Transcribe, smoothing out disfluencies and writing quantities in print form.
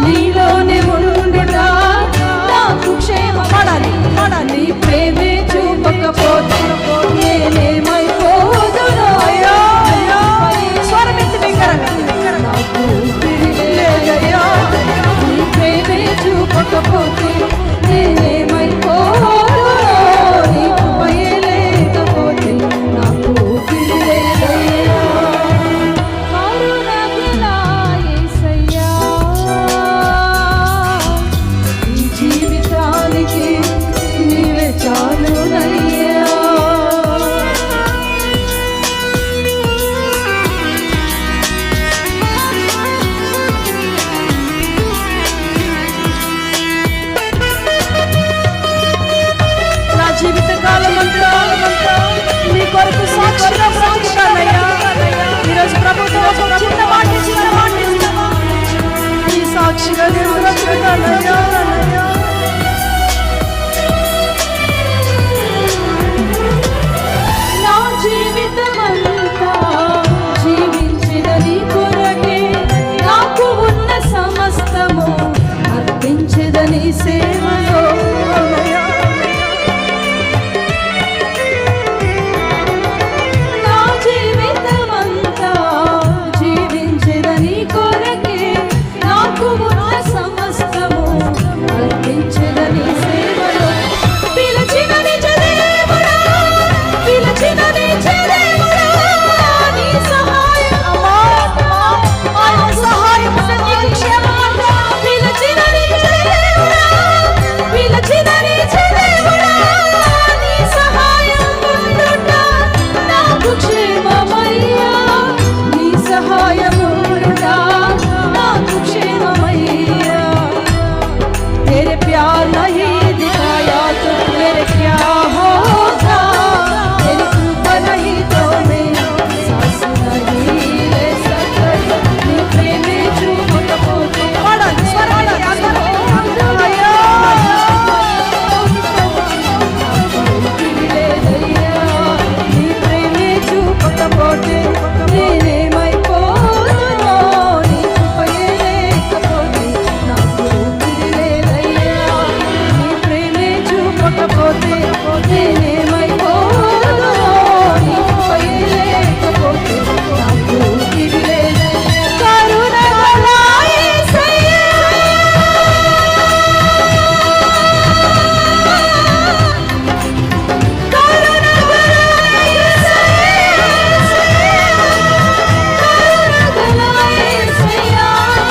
నీలోనే ఉండుట నాకు క్షేమం. పడాలి నీ ప్రేమే చూపకపోతే నేనేమైపోదును. స్వరమెత్తి బిగ్గరగా నాకు ఊపిరి లేదయ్యా, నీ ప్రేమే చూపకపోతే నేనేమైపోదును. నీ కృపయే లేకపోతే నాకు ఊపిరి లేదయ్యా. కరుణగల యేసయ్యా, ఈ జీవితానికి నీవే చాలునయ్యా. నా జీవిత కాలమంతా నీ కొరకు సాక్షిగా బ్రతుకుతానయ్యా. ఈరోజు ప్రభుత్వం ఒక చిన్న మాట ఇచ్చిన మాట ఈ సాక్షిగా నేను బ్రతుకుతానయ్యా.